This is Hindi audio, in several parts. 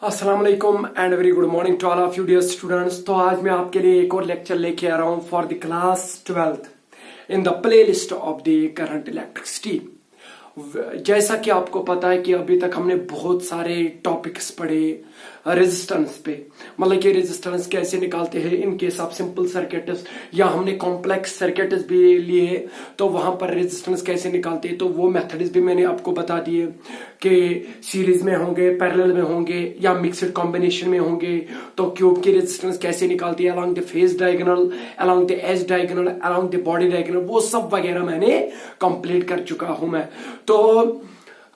अस्सलाम वालेकुम and very good morning to all of you dear students. तो आज मैं आपके लिए एक और लेक्चर लेके आ रहा हूं for the class 12th in the play list of the current electricity. जैसा कि आपको पता है कि अभी तक हमने बहुत सारे टॉपिक्स पढ़े रेजिस्टेंस पे, मतलब कि रेजिस्टेंस कैसे निकालते हैं in case of simple circuits, या हमने कॉम्प्लेक्स सर्किट्स भी लिए तो वहां पर रेजिस्टेंस कैसे निकालते हैं, तो वो मेथड्स भी मैंने आपको बता दिए कि सीरीज में होंगे, पैरेलल में होंगे या मिक्सड कॉम्बिनेशन में होंगे। तो क्यूब की रेजिस्टेंस कैसे निकालती है along the face diagonal, along the edge diagonal, along the body diagonal, वो सब वगैरह मैंने कंप्लीट कर चुका हूं मैं।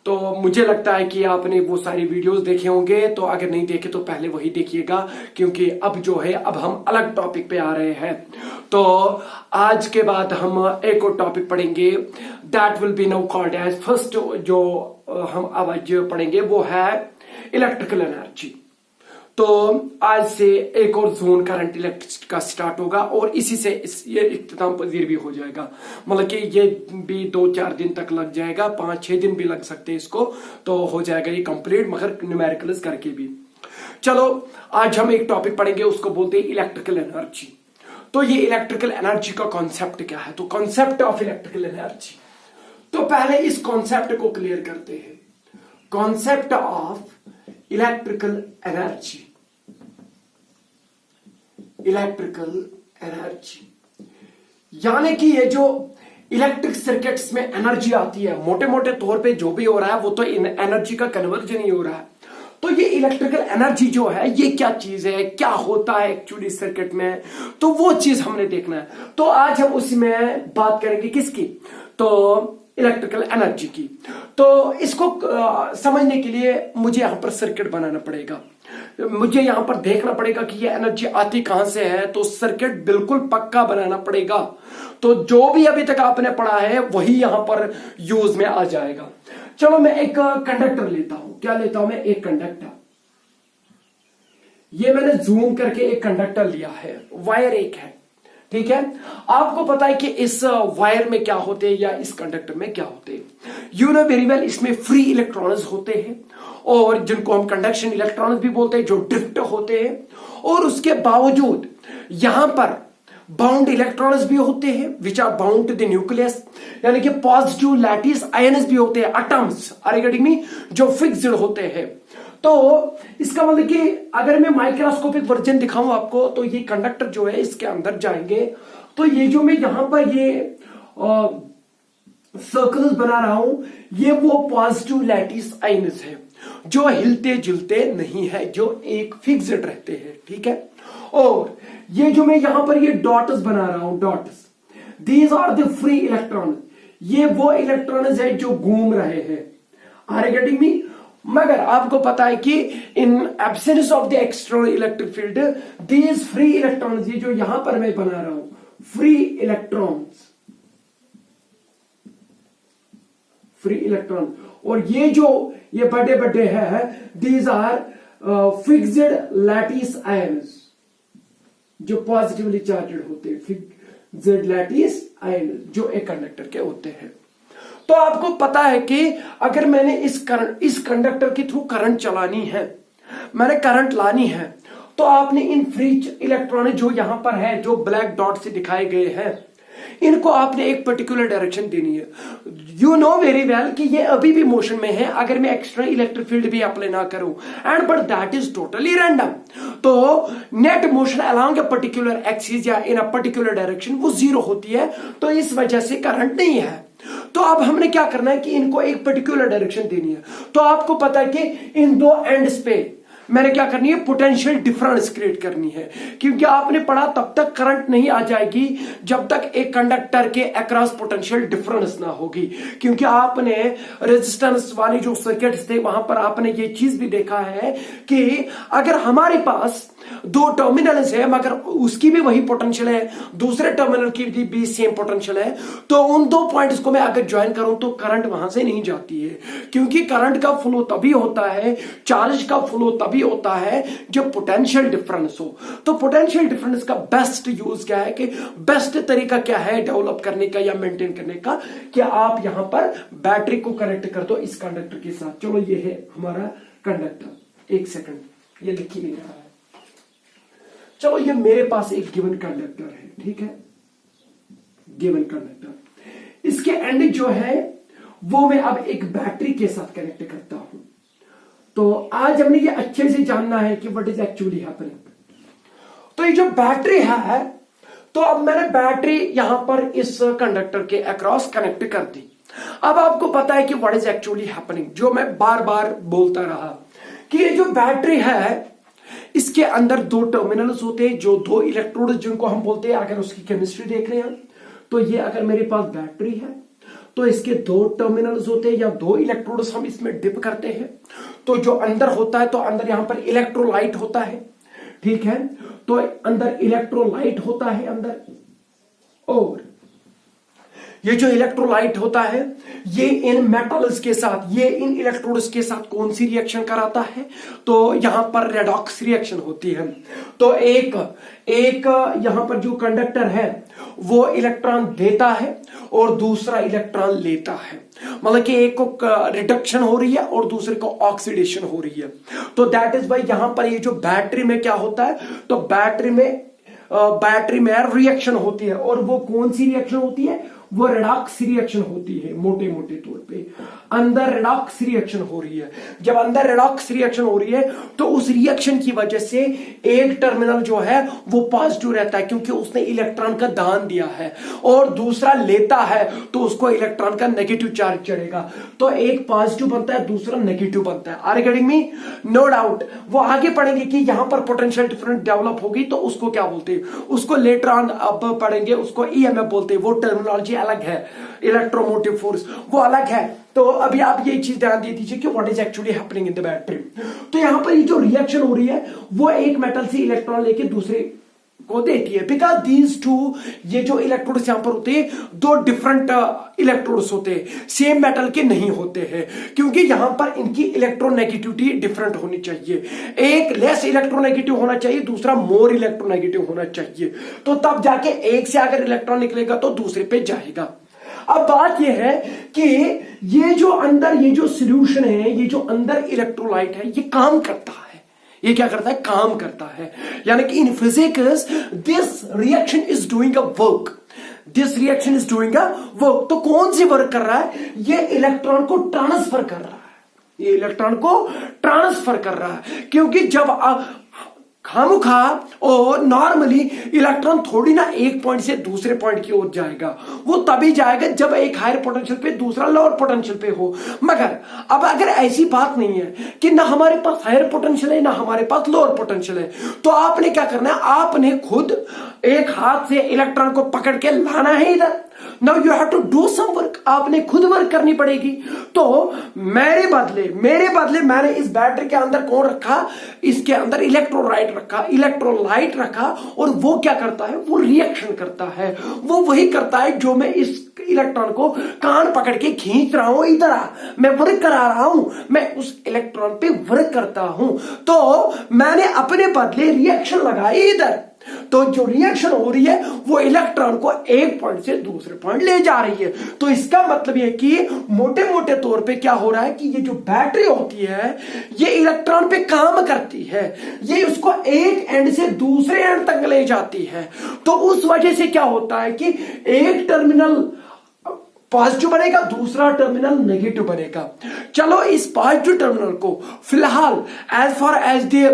तो मुझे लगता है कि आपने वो सारी वीडियोस देखे होंगे, तो अगर नहीं देखे तो पहले वही देखिएगा, क्योंकि अब जो है अब हम अलग टॉपिक पे आ रहे हैं। तो आज के बाद हम एक और टॉपिक पढ़ेंगे, that will be now called as first. जो हम आज पढ़ेंगे वो है इलेक्ट्रिकल एनर्जी। तो आज से एक और जोन करंट इलेक्ट्रिसिटी का स्टार्ट होगा और इसी से ये इख्तिताम पजीर भी हो जाएगा। मतलब कि ये भी 2-4 दिन तक लग जाएगा, 5-6 दिन भी लग सकते हैं इसको, तो हो जाएगा ये कंप्लीट, मगर न्यूमेरिकल्स करके भी। चलो आज हम एक टॉपिक पढ़ेंगे, उसको बोलते हैं इलेक्ट्रिकल एनर्जी। तो ये इलेक्ट्रिकल एनर्जी का कॉन्सेप्ट क्या है, तो कॉन्सेप्ट ऑफ इलेक्ट्रिकल एनर्जी। तो पहले इस कॉन्सेप्ट को क्लियर करते हैं। Concept of electrical energy, electrical energy यानी कि ये जो इलेक्ट्रिक सर्किट्स में एनर्जी आती है, मोटे मोटे तौर पे जो भी हो रहा है वो तो एनर्जी का कन्वर्जन ही हो रहा है। तो ये इलेक्ट्रिकल एनर्जी जो है ये क्या चीज है, क्या होता है एक्चुअली सर्किट में, तो वो चीज हमने देखना है। तो आज हम उसी में बात करेंगे किसकी, तो इलेक्ट्रिकल एनर्जी की। तो इसको समझने के लिए मुझे यहां पर सर्किट बनाना पड़ेगा, मुझे यहां पर देखना पड़ेगा कि ये एनर्जी आती कहां से है, तो सर्किट बिल्कुल पक्का बनाना पड़ेगा। तो जो भी अभी तक आपने पढ़ा है वही यहां पर यूज में आ जाएगा। चलो मैं एक कंडक्टर लेता हूं, क्या लेता हूं मैं, एक कंडक्टर। ये मैंने जूम करके एक कंडक्टर लिया है, वायर एक है, ठीक है। आपको पता है कि इस वायर में क्या होते हैं या इस कंडक्टर में क्या होते हैं। यू नो वेरी वेल, इसमें फ्री इलेक्ट्रॉन्स होते हैं और जिनको हम कंडक्शन इलेक्ट्रॉन्स भी बोलते हैं, जो ड्रिफ्ट होते हैं। और उसके बावजूद यहां पर बाउंड इलेक्ट्रॉन्स भी होते हैं which are bound to the nucleus, यानी कि पॉजिटिव लैटिस आयन्स भी होते हैं, एटम्स आर गेटिंग मी, जो फिक्स्ड होते हैं। तो इसका मतलब कि अगर मैं माइक्रोस्कोपिक वर्जन दिखाऊं आपको, तो ये कंडक्टर जो है इसके अंदर जाएंगे, तो ये जो मैं यहां पर ये सर्कल्स बना रहा हूं, ये वो पॉजिटिव लैटिस आयन्स है जो हिलते जुलते नहीं है, जो एक फिक्स्ड रहते हैं, ठीक है। और ये जो मैं यहां पर ये डॉट्स बना रहा हूं, dots, these are the free electron, ये वो इलेक्ट्रॉन्स है जो घूम रहे हैं, आर यू गेटिंग मी। मगर आपको पता है कि in absence of the external electric field, these free electrons, ये जो यहां पर मैं बना रहा हूं फ्री इलेक्ट्रॉन्स, फ्री इलेक्ट्रॉन, और ये जो ये बड़े बड़े है, these are fixed lattice ions, जो पॉजिटिवली चार्जड होते हैं, फिक्स्ड लैटिस आयन जो एक कंडक्टर के होते हैं। तो आपको पता है कि अगर मैंने इस कंडक्टर के थ्रू करंट चलानी है, मैंने करंट लानी है, तो आपने इन फ्री इलेक्ट्रॉन जो यहां पर है, जो ब्लैक डॉट से दिखाए गए हैं, इनको आपने एक पर्टिकुलर डायरेक्शन देनी है। यू नो वेरी वेल कि ये अभी भी मोशन में है, अगर मैं एक्स्ट्रा इलेक्ट्रिक फील्ड भी अप्लाई ना करूं, and but that is totally random. तो net motion along a particular axis या इन अ पर्टिकुलर डायरेक्शन वो जीरो होती है, तो इस वजह से करंट नहीं है। तो अब हमने क्या करना है कि इनको एक पर्टिकुलर डायरेक्शन देनी है। तो आपको पता है कि इन दो एंड्स पे मैंने क्या करनी है, पोटेंशियल डिफरेंस क्रिएट करनी है, क्योंकि आपने पढ़ा तब तक करंट नहीं आ जाएगी जब तक एक कंडक्टर के अक्रॉस पोटेंशियल डिफरेंस ना होगी। क्योंकि आपने रेजिस्टेंस वाली जो सर्किट्स थे वहां पर आपने ये चीज भी देखा है कि अगर हमारे पास दो टर्मिनल्स है मगर उसकी भी वही पोटेंशियल है, दूसरे टर्मिनल की भी सेम पोटेंशियल है, तो उन दो पॉइंट्स को मैं अगर ज्वाइन करूं तो करंट वहां से नहीं जाती है। क्योंकि करंट का फ्लो तभी होता है, चार्ज का फ्लो तभी होता है जब पोटेंशियल डिफरेंस हो। तो पोटेंशियल डिफरेंस का बेस्ट यूज क्या है, कि बेस्ट तरीका क्या है डेवलप करने का या मेंटेन करने का, कि आप यहां पर बैटरी को कनेक्ट कर दो इस कंडक्टर के साथ। चलो ये है हमारा कंडक्टर, एक सेकंड। ये लिख ही नहीं रहा है। चलो ये मेरे पास एक गिवन कंडक्टर है, ठीक है, गिवन कंडक्टर। इसके एंड जो है वो मैं अब एक बैटरी के साथ कनेक्ट करता हूं। तो आज हमने ये अच्छे से जानना है कि व्हाट इज एक्चुअली हैपनिंग। तो ये जो बैटरी है, तो अब मैंने बैटरी यहां पर इस कंडक्टर के अक्रॉस कनेक्ट कर दी। अब आपको पता है कि व्हाट इज एक्चुअली हैपनिंग, जो मैं बार बार बोलता रहा कि ये जो बैटरी है इसके अंदर दो टर्मिनल्स होते हैं, जो दो इलेक्ट्रोड जिनको हम बोलते हैं। अगर उसकी केमिस्ट्री देख रहे हैं तो ये अगर मेरे पास बैटरी है तो इसके दो टर्मिनल्स होते हैं या दो इलेक्ट्रोड्स हम इसमें डिप करते हैं। तो जो अंदर होता है, तो अंदर यहां पर इलेक्ट्रोलाइट होता है, ठीक है, तो अंदर इलेक्ट्रोलाइट होता है अंदर। और ये जो इलेक्ट्रोलाइट होता है ये इन मेटल्स के साथ, ये इन इलेक्ट्रोड्स के साथ कौन सी रिएक्शन कराता है, तो यहां पर रेडॉक्स रिएक्शन होती है। तो एक यहां पर जो कंडक्टर है वो इलेक्ट्रॉन देता है और दूसरा इलेक्ट्रॉन लेता है, मतलब कि एक को रिडक्शन हो रही है और दूसरे को ऑक्सीडेशन हो रही है। तो दैट इज वाई यहां पर ये जो बैटरी में क्या होता है, तो बैटरी में रिएक्शन होती है। और वो कौन सी रिएक्शन होती है, वो रेडॉक्स रिएक्शन होती है। मोटे मोटे तौर पे अंदर रेडॉक्स रिएक्शन हो रही है। जब अंदर रेडॉक्स रिएक्शन हो रही है तो उस रिएक्शन की वजह से एक टर्मिनल जो है वो पॉजिटिव रहता है क्योंकि उसने इलेक्ट्रॉन का दान दिया है, और दूसरा लेता है तो उसको इलेक्ट्रॉन का नेगेटिव चार्ज चढ़ेगा। तो एक पॉजिटिव बनता है, दूसरा नेगेटिव बनता है। Are you getting me? No doubt. वो आगे पढ़ेंगे कि यहां पर पोटेंशियल डिफरेंस डेवलप होगी तो उसको क्या बोलते हैं, उसको लेटर ऑन अब पढ़ेंगे, उसको ईएमएफ बोलते हैं। वो टर्मिनोलॉजी अलग है, इलेक्ट्रोमोटिव फोर्स वो अलग है। तो अभी आप ये चीज ध्यान दे दीजिए कि what is actually happening in the battery. तो यहां पर ये जो रिएक्शन हो रही है वो एक मेटल से इलेक्ट्रॉन लेके दूसरे को देती है, बिकॉज दीज टू, ये जो इलेक्ट्रोड्स यहां पर होते हैं दो डिफरेंट इलेक्ट्रोड्स होते हैं, सेम मेटल के नहीं होते हैं, क्योंकि यहां पर इनकी इलेक्ट्रोनेगेटिविटी डिफरेंट होनी चाहिए। एक लेस इलेक्ट्रोनेगेटिव होना चाहिए, दूसरा मोर इलेक्ट्रोनेगेटिव होना चाहिए। तो तब जाके एक से अगर इलेक्ट्रॉन निकलेगा तो दूसरे पे जाएगा। अब बात यह है कि ये जो अंदर ये जो सॉल्यूशन है, ये जो अंदर इलेक्ट्रोलाइट है, ये काम करता है। ये क्या करता है, काम करता है। यानी कि in physics this reaction is doing a work, this reaction is doing a work. तो कौन सी वर्क कर रहा है, ये इलेक्ट्रॉन को ट्रांसफर कर रहा है, ये इलेक्ट्रॉन को ट्रांसफर कर रहा है। क्योंकि जब खामुखा और नॉर्मली इलेक्ट्रॉन थोड़ी ना एक पॉइंट से दूसरे पॉइंट की ओर जाएगा, वो तभी जाएगा जब एक हायर पोटेंशियल पे दूसरा लोअर पोटेंशियल पे हो। मगर अब अगर ऐसी बात नहीं है कि ना हमारे पास हायर पोटेंशियल है ना हमारे पास लोअर पोटेंशियल है, तो आपने क्या करना है, आपने खुद एक हाथ से इलेक्ट्रॉन को पकड़ के लाना है इधर। Now you have to do some work, आपने खुद वर्क करनी पड़ेगी। तो मेरे बदले मैंने इस बैटरी के अंदर कौन रखा, इसके अंदर इलेक्ट्रोलाइट रखा, और वो क्या करता है, वो रिएक्शन करता है। वो वही करता है जो मैं इस इलेक्ट्रॉन को कान पकड़ के खींच रहा हूं, इधर आ, मैं वर्क करा रहा हूं, मैं उस इलेक्ट्रॉन पे वर्क करता हूं। तो मैंने अपने बदले रिएक्शन लगाई इधर। तो जो रिएक्शन हो रही है वो इलेक्ट्रॉन को एक पॉइंट से दूसरे पॉइंट ले जा रही है। तो इसका मतलब यह कि मोटे मोटे तौर पे क्या हो रहा है कि ये जो बैटरी होती है ये इलेक्ट्रॉन पे काम करती है, ये उसको एक एंड से दूसरे एंड तक ले जाती है। तो उस वजह से क्या होता है कि एक टर्मिनल पॉजिटिव बनेगा, दूसरा टर्मिनल नेगेटिव बनेगा। चलो इस पॉजिटिव टर्मिनल को फिलहाल एज फार एज दे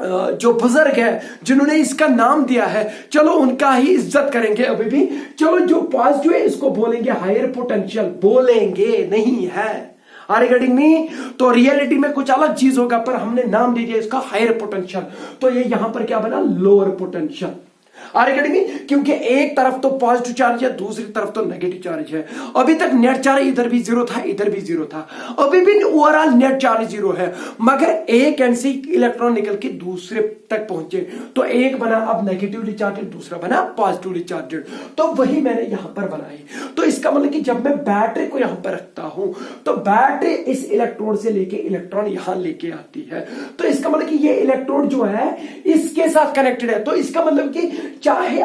जो बुजुर्ग है जिन्होंने इसका नाम दिया है, चलो उनका ही इज्जत करेंगे अभी भी। चलो जो पॉजिटिव है इसको बोलेंगे हायर पोटेंशियल, बोलेंगे नहीं है। Are you getting me? तो रियलिटी में कुछ अलग चीज होगा, पर हमने नाम दे दिया इसका हायर पोटेंशियल। तो ये यहां पर क्या बना, lower potential. Are you getting me? क्योंकि एक तरफ तो पॉजिटिव चार्ज है, दूसरी तरफ तो नेगेटिव चार्ज है। अभी तक नेट चार्ज इधर भी जीरो था, इधर भी जीरो था, अभी भी ओवरऑल नेट चार्ज जीरो है। मगर एक एंड से इलेक्ट्रॉन निकल के दूसरे तक पहुंचे, तो एक बना अब नेगेटिवली चार्जेड, दूसरा बना पॉजिटिवली चार्जेड। तो वही मैंने यहां पर बनाई। तो इसका मतलब कि जब मैं बैटरी को यहां पर रखता हूं तो बैटरी इस इलेक्ट्रोड से लेके इलेक्ट्रॉन यहां लेके आती है। तो इसका मतलब कि ये इलेक्ट्रोड जो है इसके साथ कनेक्टेड है। तो इसका मतलब कि चाहे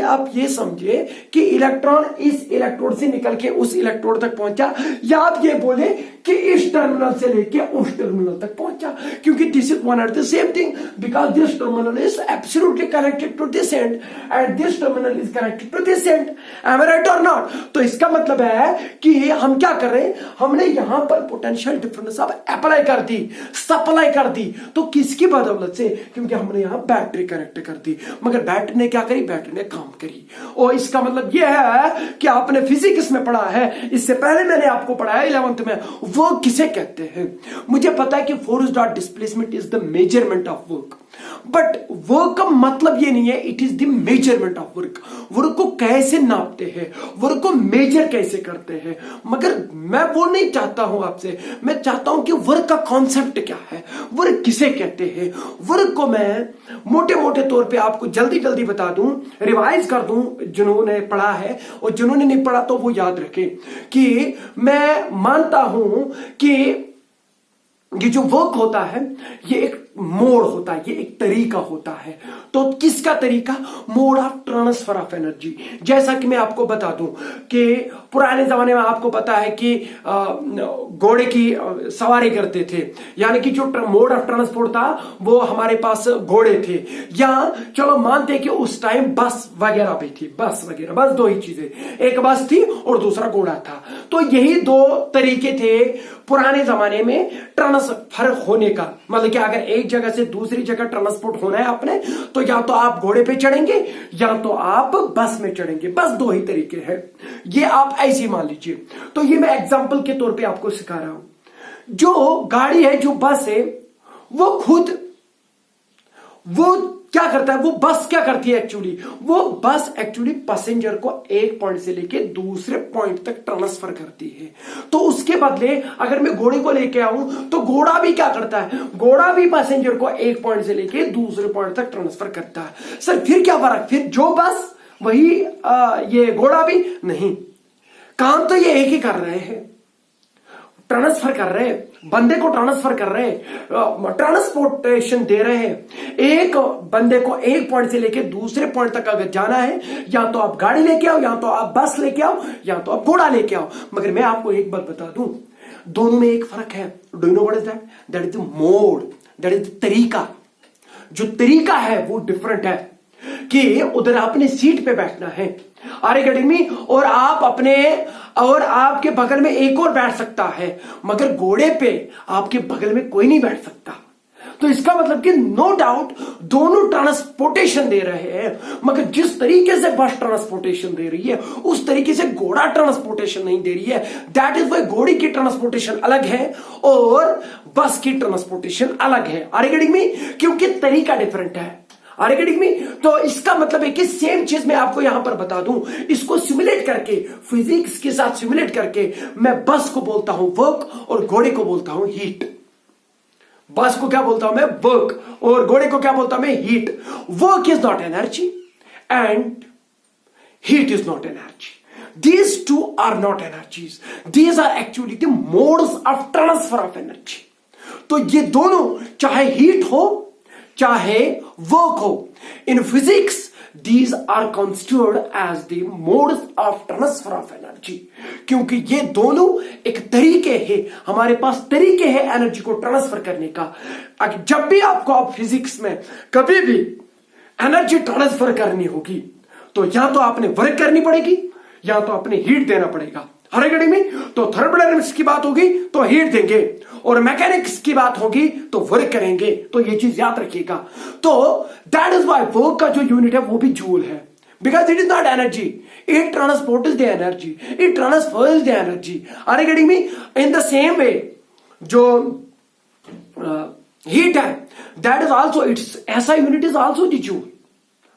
आप ये समझे कि इलेक्ट्रॉन इस इलेक्ट्रोड से निकल के उस इलेक्ट्रोड तक पहुंचा, या आप ये बोले कि इस टर्मिनल से लेके उस टर्मिनल तक पहुंचा, क्योंकि this is one and the same thing, because this terminal is absolutely connected to this end and this terminal is connected to this end. Am I right और नॉट? तो इसका मतलब है कि हम क्या कर रहे हैं, हमने यहां पर पोटेंशियल डिफरेंस अब अप्लाई कर दी, सप्लाई कर दी। तो किसकी बदौलत से? क्योंकि हमने यहां बैटरी कनेक्ट कर दी। मगर बैटरी ने क्या करी? बैटरी ने काम करी। और इसका मतलब यह है कि आपने फिजिक्स में पढ़ा है, इससे पहले मैंने आपको पढ़ाया 11th में, वर्क किसे कहते हैं। मुझे पता है कि force dot displacement is the measurement of work, but work का मतलब ये नहीं है it is the measurement of work. Work को कैसे नापते हैं, वर्क को मेजर कैसे करते हैं, मगर मैं वो नहीं चाहता हूं आपसे। मैं चाहता हूं कि वर्क का कॉन्सेप्ट क्या है, वर्क किसे कहते हैं। वर्क को मैं मोटे मोटे तौर पे आपको जल्दी जल्दी बता दूं, रिवाइज कर दूं, जिन्होंने पढ़ा है और जिन्होंने नहीं पढ़ा तो वो याद रखें कि मैं मानता हूं कि ये जो वर्क होता है ये एक मोड होता है, ये एक तरीका होता है। तो किसका तरीका? Mode of transfer of energy. जैसा कि मैं आपको बता दूं कि पुराने जमाने में आपको पता है कि घोड़े की सवारी करते थे, यानी कि जो मोड ऑफ ट्रांसपोर्ट था वो हमारे पास घोड़े थे, या चलो मानते हैं कि उस टाइम बस वगैरह भी थी, बस वगैरह, बस दो ही चीजें, एक बस थी और दूसरा घोड़ा था। तो यही दो तरीके थे पुराने जमाने में ट्रांसफर होने का। मतलब कि अगर एक जगह से दूसरी जगह ट्रांसपोर्ट होना है आपने, तो या तो आप घोड़े पे चढ़ेंगे या तो आप बस में चढ़ेंगे, बस दो ही तरीके हैं। ये आप ऐसे मान लीजिए। तो ये मैं एग्जांपल के तौर पे आपको सिखा रहा हूं। जो गाड़ी है, जो बस है, वो खुद वो क्या करता है, वो बस क्या करती है एक्चुअली, वो बस एक्चुअली पैसेंजर को एक पॉइंट से लेके दूसरे पॉइंट तक ट्रांसफर करती है। तो उसके बदले अगर मैं घोड़े को लेके आऊं तो घोड़ा भी क्या करता है, घोड़ा भी पैसेंजर को एक पॉइंट से लेके दूसरे पॉइंट तक ट्रांसफर करता है। सर फिर क्या फर्क, फिर जो बस वही ये घोड़ा भी नहीं, काम तो ये एक ही कर रहे हैं, ट्रांसफर कर रहे हैं, बंदे को ट्रांसफर कर रहे हैं, ट्रांसपोर्टेशन दे रहे हैं। एक बंदे को एक पॉइंट से लेके दूसरे पॉइंट तक अगर जाना है, या तो आप गाड़ी लेके आओ, या तो आप बस लेके आओ, या तो आप घोड़ा लेके आओ। मगर मैं आपको एक बात बता दूं, दोनों में एक फर्क है। Do you know what is that? That is the mode, that is the तरीका। जो तरीका है वो डिफरेंट है कि उधर आपने सीट पे बैठना है, आर गेटिंग मी, और आप अपने और आपके बगल में एक और बैठ सकता है, मगर घोड़े पे आपके बगल में कोई नहीं बैठ सकता। तो इसका मतलब कि नो डाउट दोनों ट्रांसपोर्टेशन दे रहे हैं, मगर जिस तरीके से बस ट्रांसपोर्टेशन दे रही है उस तरीके से घोड़ा ट्रांसपोर्टेशन नहीं दे रही है। दैट इज वाई घोड़ी की ट्रांसपोर्टेशन अलग है और बस की ट्रांसपोर्टेशन अलग है। Are you getting me? क्योंकि तरीका डिफरेंट है। Are you getting me? तो इसका मतलब है कि सेम चीज मैं आपको यहां पर बता दूं, इसको सिमुलेट करके, फिजिक्स के साथ सिमुलेट करके, मैं बस को बोलता हूं वर्क और घोड़े को बोलता हूं हीट। बस को क्या बोलता हूं मैं? वर्क, और घोड़े को क्या बोलता हूं मैं? Heat. Work is not energy and heat is not energy. These two are not energies, these are actually the modes of transfer of energy. तो ये दोनों, चाहे हीट हो चाहे वर्क हो, in physics these are considered as the modes of transfer of energy, क्योंकि ये दोनों एक तरीके हैं, हमारे पास तरीके हैं एनर्जी को ट्रांसफर करने का। जब भी आपको आप फिजिक्स में कभी भी एनर्जी ट्रांसफर करनी होगी तो या तो आपने वर्क करनी पड़ेगी या तो आपने हीट देना पड़ेगा। हर घड़ी में तो थर्मोडायनामिक्स की बात होगी तो हीट देंगे, और मैकेनिक्स की बात होगी तो वर्क करेंगे। तो ये चीज याद रखिएगा। तो दैट इज वाई वर्क का जो यूनिट है वो भी जूल है, because it is not energy, it transports the energy, it transfers the energy. Are you getting me? In the same way जो हीट है, दैट इज ऑल्सो इट्स ऐसा unit is also the joule.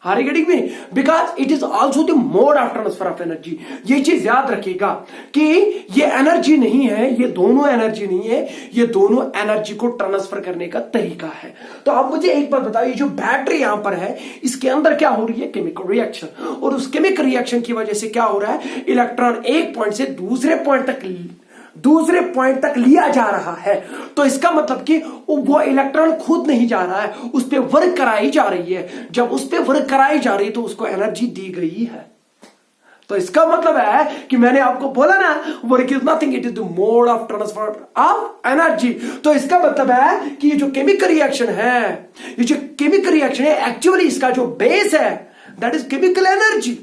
Are you getting me? Because it is also the mode of transfer of energy. ये चीज याद रखिएगा कि ये एनर्जी नहीं है, ये दोनों एनर्जी नहीं है, ये दोनों एनर्जी को ट्रांसफर करने का तरीका है। तो आप मुझे एक बात बताओ, ये जो बैटरी यहां पर है इसके अंदर क्या हो रही है? केमिकल रिएक्शन, और उस केमिकल रिएक्शन की वजह से क्या हो रहा है? इलेक्ट्रॉन एक पॉइंट से दूसरे पॉइंट तक लिया जा रहा है। तो इसका मतलब कि वो इलेक्ट्रॉन खुद नहीं जा रहा है, उस पर वर्क कराई जा रही है। जब उस पर वर्क कराई जा रही है तो उसको एनर्जी दी गई है। तो इसका मतलब है कि मैंने आपको बोला ना, work is nothing, it is the mode of transfer of energy. तो इसका मतलब है कि ये जो केमिकल रिएक्शन है, ये जो केमिकल रिएक्शन है, एक्चुअली इसका जो बेस है दैट इज केमिकल एनर्जी।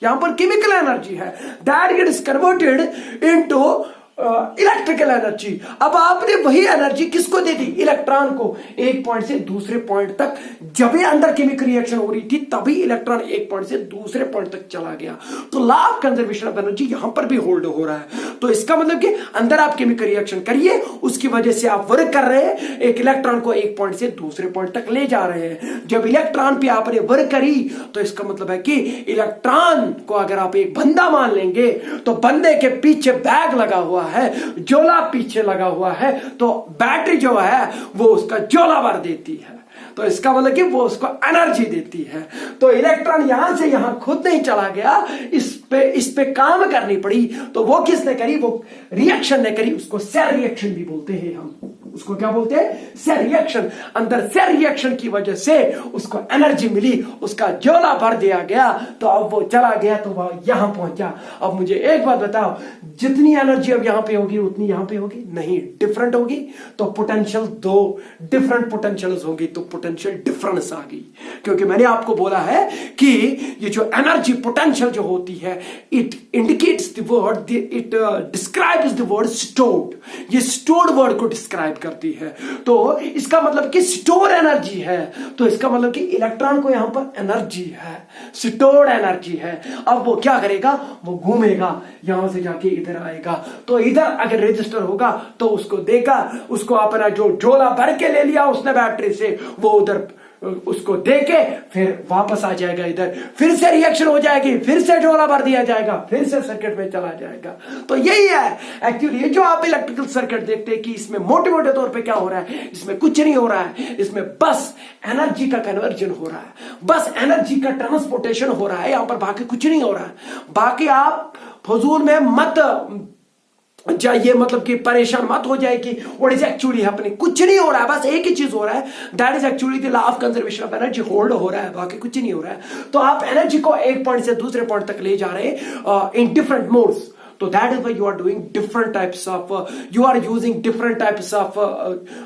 यहां पर केमिकल एनर्जी है that gets converted into electrical energy. अब आपने वही एनर्जी किसको दे दी? इलेक्ट्रॉन को। एक पॉइंट से दूसरे पॉइंट तक जब ये अंदर केमिकल रिएक्शन हो रही थी तभी इलेक्ट्रॉन एक पॉइंट से दूसरे पॉइंट तक चला गया। तो law of conservation of energy यहां पर भी होल्ड हो रहा है। तो इसका मतलब कि अंदर आप केमिकल रिएक्शन करिए, उसकी वजह से आप वर्क कर रहे हैं, एक इलेक्ट्रॉन को एक पॉइंट से दूसरे पॉइंट तक ले जा रहे हैं। जब इलेक्ट्रॉन पे आपने वर्क करी तो इसका मतलब है कि इलेक्ट्रॉन को अगर आप एक बंदा मान लेंगे तो बंदे के पीछे बैग लगा हुआ है, जोला पीछे लगा हुआ है, तो बैटरी जो है वो उसका जोला भर देती है। तो इसका मतलब कि वो उसको एनर्जी देती है। तो इलेक्ट्रॉन यहां से यहां खुद नहीं चला गया, इस पे काम करनी पड़ी। तो वो किसने करी? वो रिएक्शन ने करी। उसको सेल रिएक्शन भी बोलते हैं हम। उसको क्या बोलते हैं? Cell reaction. अंदर सेल रिएक्शन की वजह से उसको एनर्जी मिली, उसका जोला भर दिया गया, तो अब वो चला गया तो वह यहां पहुंचा। अब मुझे एक बात बताओ, जितनी एनर्जी अब यहां पे होगी उतनी यहां पे होगी? नहीं, डिफरेंट होगी। तो पोटेंशियल दो डिफरेंट पोटेंशियल्स होगी, तो पोटेंशियल डिफरेंस आ गई। क्योंकि मैंने आपको बोला है कि ये जो एनर्जी पोटेंशियल जो होती है, it indicates the word, it describes the word stored. ये स्टोर्ड वर्ड को डिस्क्राइब करती है। तो इसका मतलब कि स्टोर एनर्जी है। तो इसका मतलब कि इलेक्ट्रॉन को यहां पर एनर्जी है, स्टोर्ड एनर्जी है। अब वो क्या करेगा? वो घूमेगा, यहां से जाके इधर आएगा। तो इधर अगर रजिस्टर होगा तो उसको देगा, उसको अपना जो झोला भर के ले लिया उसने बैटरी से, वो उधर उसको देके फिर वापस आ जाएगा इधर, फिर से रिएक्शन हो जाएगी, फिर से झोला भर दिया जाएगा, फिर से सर्किट में चला जाएगा। तो यही है एक्चुअली ये जो आप इलेक्ट्रिकल सर्किट देखते हैं कि इसमें मोटे मोटे तौर पे क्या हो रहा है, इसमें कुछ नहीं हो रहा है, इसमें बस एनर्जी का कन्वर्जन हो रहा है, बस एनर्जी का ट्रांसपोर्टेशन हो रहा है यहां पर, बाकी कुछ नहीं हो रहा है। बाकी आप फजूल में मत जाइए, मतलब कि परेशान मत हो जाए कि व्हाट इज एक्चुअली हैपनिंग। कुछ नहीं हो रहा है, बस एक ही चीज हो रहा है, that is actually the law of conservation of energy hold हो रहा है, बाकी कुछ नहीं हो रहा है। तो आप एनर्जी को एक पॉइंट से दूसरे पॉइंट तक ले जा रहे हैं इन डिफरेंट मोड्स। तो that is why you are doing different types of, you are using different types of,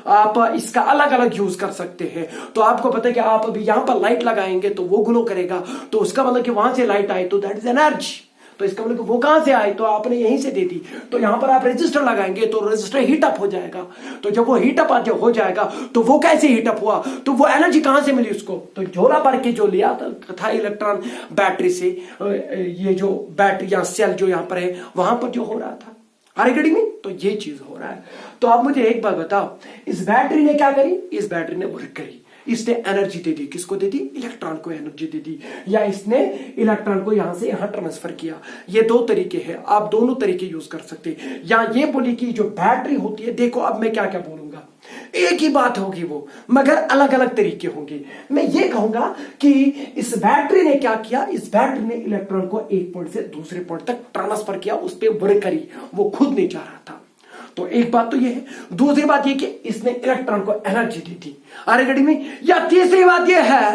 आप इसका अलग अलग यूज कर सकते हैं। तो आपको पता है कि आप अभी यहां पर लाइट लगाएंगे तो वो ग्लो करेगा, तो उसका मतलब कि वहां से लाइट आई तो दैट इज एनर्जी। तो इसका मतलब वो कहां से आई? तो आपने यहीं से दे दी। तो यहां पर आप रेजिस्टर लगाएंगे तो रेजिस्टर हीट अप हो जाएगा। तो जब वो हीट अप हो जाएगा तो वो कैसे हीट अप हुआ? तो वो एनर्जी कहां से मिली उसको? तो झोला भर के जो लिया था इलेक्ट्रॉन बैटरी से, ये जो बैटरी या सेल जो यहां पर है वहां पर जो हो रहा था आरगड़ी में, तो ये चीज हो रहा है। तो आप मुझे एक बात बताओ, इस बैटरी ने क्या करी? इस बैटरी ने वर्क करी, इसने एनर्जी दे दी। किसको दे दी? इलेक्ट्रॉन को एनर्जी दे दी, या इसने इलेक्ट्रॉन को यहां से यहां ट्रांसफर किया। ये दो तरीके हैं, आप दोनों तरीके यूज कर सकते हैं। या ये बोली कि जो बैटरी होती है, देखो अब मैं क्या क्या बोलूंगा, एक ही बात होगी वो, मगर अलग अलग तरीके होंगे। मैं ये कहूंगा कि इस बैटरी ने क्या किया, इस बैटरी ने इलेक्ट्रॉन को एक पॉइंट से दूसरे पॉइंट तक ट्रांसफर किया, उस पर वर्क करी, वो खुद नहीं जा रहा था। तो एक बात तो ये है। दूसरी बात ये कि इसने इलेक्ट्रॉन को एनर्जी दी थी आरगड़ी में। या तीसरी बात ये है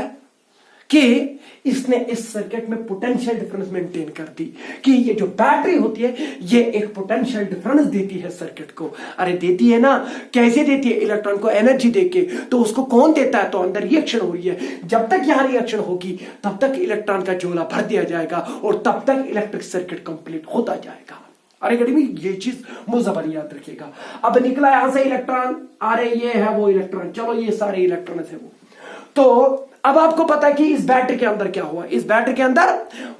कि इसने इस सर्किट में पोटेंशियल डिफरेंस मेंटेन कर दी, कि ये जो बैटरी होती है ये एक पोटेंशियल डिफरेंस देती है सर्किट को। अरे देती है ना, कैसे देती है? इलेक्ट्रॉन को एनर्जी देके। तो उसको कौन देता है? तो अंदर रिएक्शन हो रही है, जब तक यहां रिएक्शन होगी तब तक इलेक्ट्रॉन का झोला भर दिया जाएगा और तब तक इलेक्ट्रिक सर्किट कंप्लीट होता जाएगा। अरे गड़ी में ये चीज मुझे याद रखिएगा। अब निकला यहां से इलेक्ट्रॉन, अरे ये है वो इलेक्ट्रॉन, चलो ये सारे इलेक्ट्रॉन है वो। तो अब आपको पता है कि इस बैटरी के अंदर क्या हुआ, इस बैटरी के अंदर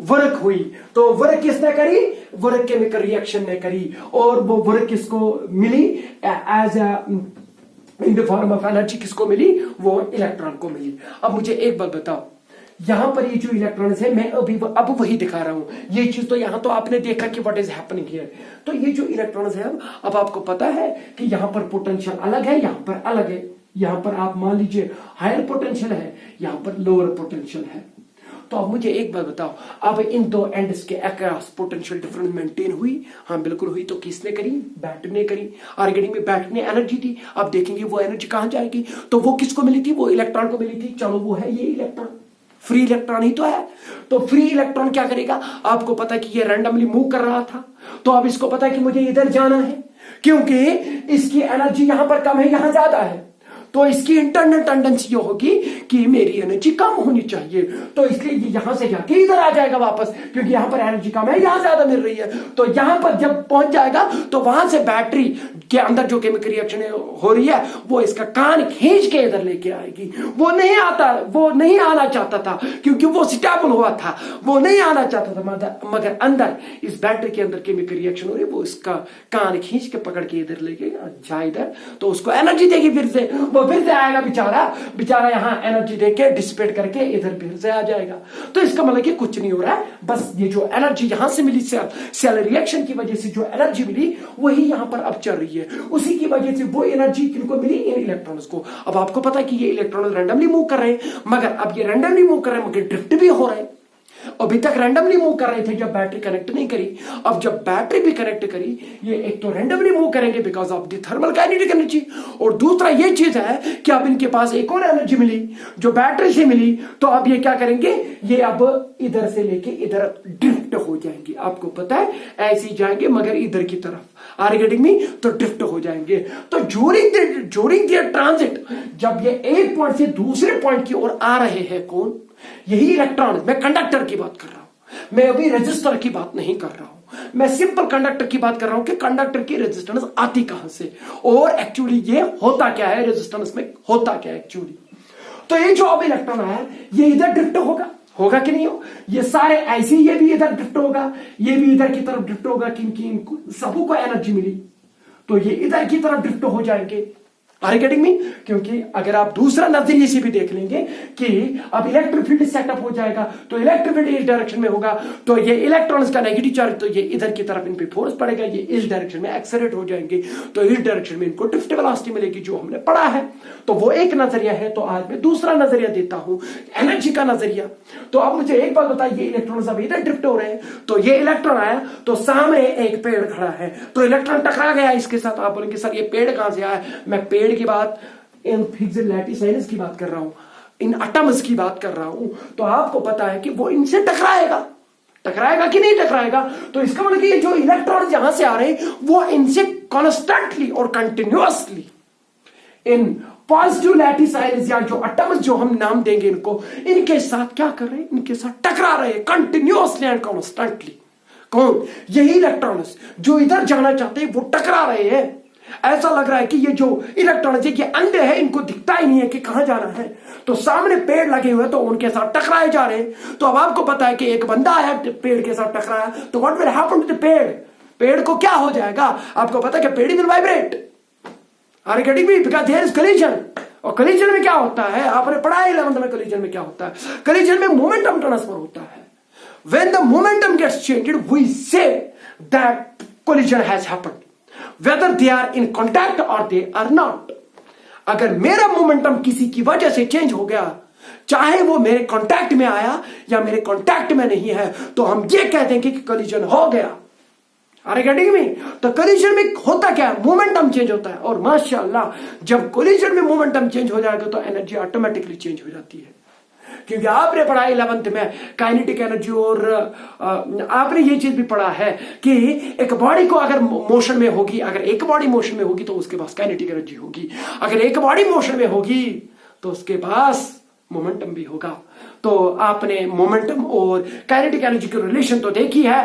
वर्क हुई। तो वर्क किसने करी? वर्क केमिकल रिएक्शन ने करी, और वो वर्क किसको मिली? As in the form of energy किसको मिली? वो इलेक्ट्रॉन को मिली। अब मुझे एक बात बताओ, यहां पर ये जो इलेक्ट्रॉन्स है, मैं अब वही दिखा रहा हूं। ये चीज तो यहां तो आपने देखा कि व्हाट इज हैपनिंग हियर। तो ये जो इलेक्ट्रॉन्स है, अब आपको पता है कि यहां पर पोटेंशियल अलग है, यहां पर अलग है। यहां पर आप मान लीजिए हायर पोटेंशियल है, यहां पर लोअर पोटेंशियल है। तो अब मुझे एक बात बताओ, अब इन दो एंड्स के अक्रॉस पोटेंशियल डिफरेंस मेंटेन हुई? हाँ बिल्कुल हुई। तो किसने करी? बैटरी ने करी। आरगड़ी में बैटरी ने एनर्जी दी। अब देखेंगे वो एनर्जी कहां जाएगी। तो वो किसको मिली थी? वो इलेक्ट्रॉन को मिली थी। चलो वो है ये इलेक्ट्रॉन। फ्री इलेक्ट्रॉन ही तो है। तो फ्री इलेक्ट्रॉन क्या करेगा, आपको पता है कि ये रैंडमली मूव कर रहा था, तो अब इसको पता है कि मुझे इधर जाना है, क्योंकि इसकी एनर्जी यहां पर कम है, यहां ज्यादा है, तो इसकी इंटरनल टेंडेंसी ये होगी कि मेरी एनर्जी कम होनी चाहिए, तो इसलिए ये यहां से जाके इधर आ जाएगा वापस, क्योंकि यहां पर एनर्जी कम है, यहां ज्यादा मिल रही है। तो यहां पर जब पहुंच जाएगा तो वहां से बैटरी के अंदर जो केमिकल रिएक्शन हो रही है वो इसका कान खींच के इधर लेके आएगी। वो नहीं आना चाहता था, क्योंकि वो स्टेबल हुआ था, वो नहीं आना चाहता था, मगर अंदर इस बैटरी के अंदर केमिकल रिएक्शन हो रही है, वो इसका कान खींच के पकड़ के इधर लेके जा इधर, तो उसको एनर्जी देगी, फिर से आएगा बेचारा यहां एनर्जी देके डिसिपेट करके इधर फिर से आ जाएगा। तो इसका मतलब कि कुछ नहीं हो रहा है, बस ये जो एनर्जी यहां से मिली सेल रिएक्शन की वजह से जो एनर्जी मिली वही यहां पर अब चल रही है, उसी की वजह से वो एनर्जी किनको मिली, इन इलेक्ट्रॉन्स को। अब आपको पता है कि ये इलेक्ट्रॉन रैंडमली मूव कर रहे हैं, मगर अब ये रैंडमली मूव कर रहे हैं मगर ड्रिफ्ट भी हो रहे हैं। अभी तक रैंडमली मूव कर रहे थे जब बैटरी कनेक्ट नहीं करी, अब जब बैटरी भी कनेक्ट करी, ये एक तो रैंडमली मूव करेंगे because of the thermal kinetic energy, और दूसरा ये चीज है कि अब इनके पास एक और एनर्जी मिली जो बैटरी से मिली, तो अब ये क्या करेंगे, ये अब इधर से लेके इधर ड्रिफ्ट हो जाएंगे। आपको पता है ऐसे ही जाएंगे मगर इधर की तरफ, आर गेटिंग मी, तो ड्रिफ्ट हो जाएंगे। तो ज्यूरिंग देयर ट्रांजिट, जब ये एक पॉइंट से दूसरे पॉइंट की ओर आ रहे हैं, कौन, यही इलेक्ट्रॉन। मैं कंडक्टर की बात कर रहा हूं, मैं अभी रेजिस्टर की बात नहीं कर रहा हूं, मैं सिंपल कंडक्टर की बात कर रहा हूं कि कंडक्टर की रेजिस्टेंस आती कहां से, और एक्चुअली ये होता क्या है, रेजिस्टेंस में होता क्या है एक्चुअली। तो ये जो अब इलेक्ट्रॉन है ये इधर ड्रिफ्ट होगा कि नहीं हो, ये सारे ऐसे, ये भी इधर ड्रिफ्ट होगा, ये भी इधर की तरफ ड्रिफ्ट होगा, क्योंकि सबों को एनर्जी मिली, तो ये इधर की तरफ ड्रिफ्ट हो जाएंगे। Are you getting me? क्योंकि अगर आप दूसरा नजरिए से भी देख लेंगे कि अब इलेक्ट्रिक फील्ड सेटअप हो जाएगा, तो इलेक्ट्रिक फील्ड इस डायरेक्शन में होगा, तो ये इलेक्ट्रॉन्स का नेगेटिव चार्ज, तो ये इधर की तरफ इन पे फोर्स पड़ेगा, ये इस डायरेक्शन में एक्सेलरेट हो जाएंगे, तो इस डायरेक्शन में इनको ड्रिफ्ट वेलोसिटी मिलेगी, जो हमने पढ़ा है। तो वो एक नजरिया है। तो आज मैं दूसरा नजरिया देता हूं, एनर्जी का नजरिया। तो अब मुझे एक बात बताइए, इलेक्ट्रॉन्स अब इधर ड्रिफ्ट हो रहे हैं, तो ये इलेक्ट्रॉन आया, तो सामने एक पेड़ खड़ा है, तो इलेक्ट्रॉन टकरा गया इसके साथ। आप बोलेंगे सर ये पेड़ कहां से आया? मैं पेड़ की बात, इन फिक्स्ड लैटिस आयंस की बात कर रहा हूं, इन एटम्स की बात कर रहा हूं। तो आपको पता है कि वो इनसे टकराएगा कि नहीं टकराएगा? तो इसका मतलब कि ये जो इलेक्ट्रॉन यहां से आ रहे हैं वो इनसे कॉन्स्टेंटली और continuously in positive lattice ions या जो एटम्स जो हम नाम देंगे इनको, इनके साथ क्या कर रहे हैं, इनके साथ टकरा रहे हैं कंटिन्यूअसली एंड कॉन्स्टेंटली। कौन? यही इलेक्ट्रॉन्स जो इधर जाना चाहते हैं वो टकरा रहे हैं। ऐसा लग रहा है कि ये जो इलेक्ट्रॉन्स ये अंधे हैं, इनको दिखता ही नहीं है कि कहां जाना है, तो सामने पेड़ लगे हुए तो उनके साथ टकराए जा रहे हैं। तो अब आपको पता है कि एक बंदा आया पेड़ के साथ टकराया, तो what will happen to the पेड़? पेड़ को क्या हो जाएगा? आपको पता है कि पेड़ will vibrate. Are you getting me? Because there is collision. और कोलिजन में क्या होता है, आपने पढ़ा है 11th में, कोलिजन में क्या होता है? कोलिजन में मोमेंटम ट्रांसफर होता है। When the momentum gets changed we say that collision has happened, whether they are in contact or they are not। अगर मेरा मोमेंटम किसी की वजह से चेंज हो गया, चाहे वो मेरे कांटेक्ट में आया या मेरे कांटेक्ट में नहीं है, तो हम ये कह देंगे कि कोलिजन हो गया। अरे गेटिंग मी? तो कोलिजन में होता क्या है, मोमेंटम चेंज होता है। और माशाअल्लाह जब कोलिजन में मोमेंटम चेंज हो जाएगा तो एनर्जी ऑटोमेटिकली चेंज हो जाती है, क्योंकि आपने पढ़ा 11th में काइनेटिक एनर्जी, और आपने ये चीज भी पढ़ा है कि एक बॉडी को अगर मोशन में होगी, अगर एक बॉडी मोशन में होगी तो उसके पास काइनेटिक एनर्जी होगी, अगर एक बॉडी मोशन में होगी तो उसके पास मोमेंटम भी होगा। तो आपने मोमेंटम और काइनेटिक एनर्जी की रिलेशन तो देखी है।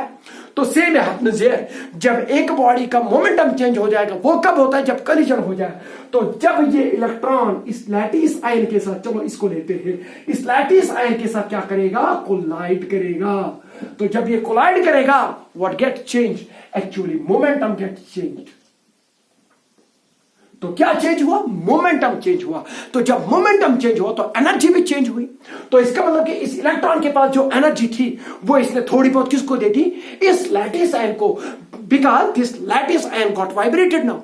तो सेम हैपेंस हियर, जब एक बॉडी का मोमेंटम चेंज हो जाएगा वो कब होता है? जब कोलिजन हो जाए। तो जब ये इलेक्ट्रॉन इस लैटिस आयन के साथ, चलो इसको लेते हैं, इस लैटिस आयन के साथ क्या करेगा? कोलाइड करेगा। तो जब ये कोलाइड करेगा, what get change? Actually momentum get change. तो क्या चेंज हुआ? मोमेंटम चेंज हुआ। तो जब मोमेंटम चेंज हुआ तो एनर्जी भी चेंज हुई। तो इसका मतलब कि इस इलेक्ट्रॉन के पास जो एनर्जी थी वो इसने थोड़ी बहुत किसको दे दी? इस लैटिस आयन को, because this lattice ion got vibrated now.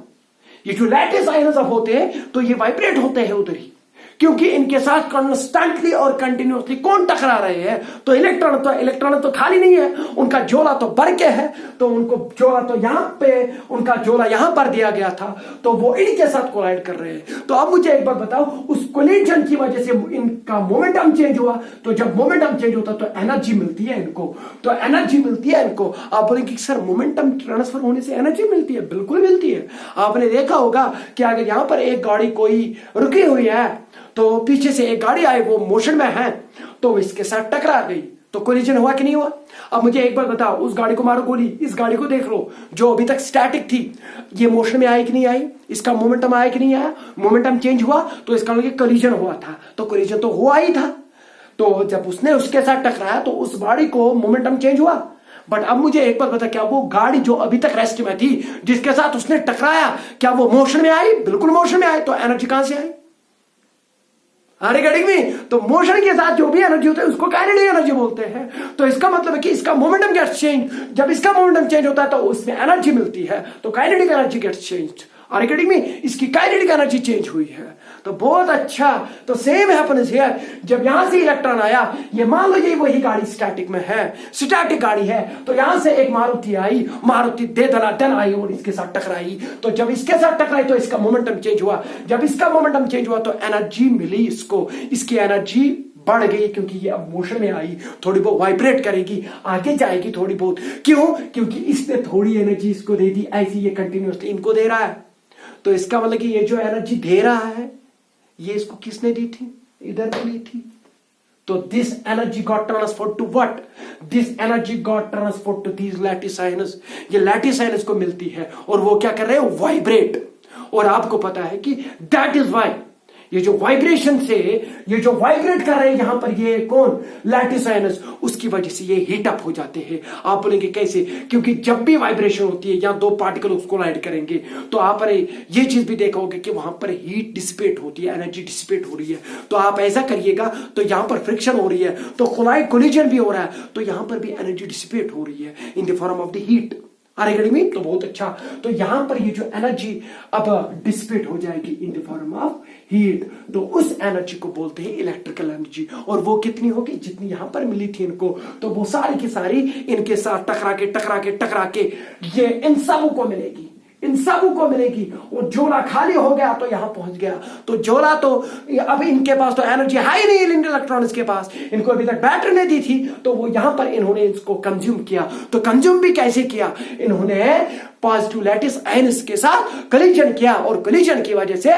ये जो लैटिस आयन अब होते हैं तो ये वाइब्रेट होते हैं उधर ही, क्योंकि इनके साथ कॉन्स्टेंटली और कंटिन्यूसली कौन टकरा रहे हैं? तो इलेक्ट्रॉन तो खाली नहीं है, उनका झोला तो भर के है, तो उनको झोला तो यहां पे, उनका झोला यहां पर दिया गया था, तो वो इनके साथ कोलाइड कर रहे हैं। तो अब मुझे एक बात बताओ, उस कोलिजन की वजह से इनका मोमेंटम चेंज हुआ, तो जब मोमेंटम चेंज होता तो एनर्जी मिलती है इनको, तो एनर्जी मिलती है इनको। आप बोलेंगे सर मोमेंटम ट्रांसफर होने से एनर्जी मिलती है? बिल्कुल मिलती है। आपने देखा होगा कि अगर यहां पर एक गाड़ी कोई रुकी हुई है, तो पीछे से एक गाड़ी आई, वो मोशन में है, तो इसके साथ टकरा गई, तो कोलिजन हुआ कि नहीं हुआ? अब मुझे एक बार बताओ, उस गाड़ी को मारो गोली, इस गाड़ी को देख लो जो अभी तक स्टैटिक थी, ये मोशन में आई कि नहीं आई? इसका मोमेंटम आया कि नहीं आया? मोमेंटम चेंज हुआ तो इसका मतलब कोलिजन हुआ था, तो कोलिजन तो हुआ ही था। तो जब उसने उसके साथ टकराया तो उस गाड़ी को मोमेंटम चेंज हुआ। बट अब मुझे एक बार बता, क्या वो गाड़ी जो अभी तक रेस्ट में थी, जिसके साथ उसने टकराया, क्या वो मोशन में आई? बिल्कुल मोशन में आई। तो एनर्जी कहां से आई? अरे गडिंग में, तो मोशन के साथ जो भी एनर्जी होता है उसको काइनेटिक एनर्जी बोलते हैं। तो इसका मतलब है कि इसका मोमेंटम गेट्स चेंज, जब इसका मोमेंटम चेंज होता है तो उसमें एनर्जी मिलती है, तो काइनेटिक एनर्जी गेट्स चेंज। अरे गडिंग में, इसकी काइनेटिक एनर्जी चेंज हुई है, तो बहुत अच्छा। तो सेम हैपन्स हियर, जब यहां से इलेक्ट्रॉन आया, ये मान लो ये वही गाड़ी स्टैटिक में है, स्टैटिक गाड़ी है, तो यहां से एक मारुति आई, मारुति दे दनादन आई और इसके साथ टकराई, तो जब इसके साथ टकराई तो इसका मोमेंटम चेंज हुआ, जब इसका मोमेंटम चेंज हुआ तो एनर्जी मिली इसको, इसकी एनर्जी बढ़ गई, क्योंकि ये अब मोशन में आई, थोड़ी बहुत वाइब्रेट करेगी, आगे जाएगी थोड़ी बहुत। क्यों? क्योंकि इसने थोड़ी एनर्जी इसको दे दी, ऐसी ये कंटिन्यूसली इनको दे रहा है। तो इसका मतलब कि ये जो एनर्जी दे रहा है, ये इसको किसने दी थी? इधर मिली थी। तो this energy got transferred to what? This energy got transferred to these lattice ions. ये लैटिसाइनस को मिलती है और वो क्या कर रहे हैं? वाइब्रेट। और आपको पता है कि दैट इज वाई ये जो वाइब्रेशन से, ये जो वाइब्रेट कर रहे हैं यहां पर, ये कौन? लैटिसाइनस, उसकी वजह से ये हीट अप हो जाते हैं। आप बोलेंगे कैसे? क्योंकि जब भी वाइब्रेशन होती है या दो पार्टिकल उसको कोलाइड करेंगे, तो आप ये चीज भी देखोगे कि वहां पर हीट डिसिपेट होती है, एनर्जी डिसिपेट हो रही है। तो आप ऐसा करिएगा, तो यहां पर फ्रिक्शन हो रही है, तो कोलिजन भी हो रहा है, तो यहां पर भी एनर्जी डिसिपेट हो रही है इन the form of the heat. में तो बहुत अच्छा। तो यहां पर ये जो एनर्जी अब डिसिपेट हो जाएगी इन द फॉर्म ऑफ हीट, तो उस एनर्जी को बोलते हैं इलेक्ट्रिकल एनर्जी। और वो कितनी होगी? जितनी यहां पर मिली थी इनको, तो वो सारी की सारी इनके साथ टकरा के ये इन सबको मिलेगी, इन सबको मिलेगी। और झोला खाली हो गया तो यहां पहुंच गया, तो झोला तो अब इनके पास तो एनर्जी है ही नहीं, इन इलेक्ट्रॉन्स के पास, इनको अभी तक बैटरी ने दी थी, तो वो यहां पर इन्होंने इसको कंज्यूम किया। तो कंज्यूम भी कैसे किया? इन्होंने पॉजिटिव लैटिस आयंस के साथ कोलिजन किया, और कोलिजन की वजह से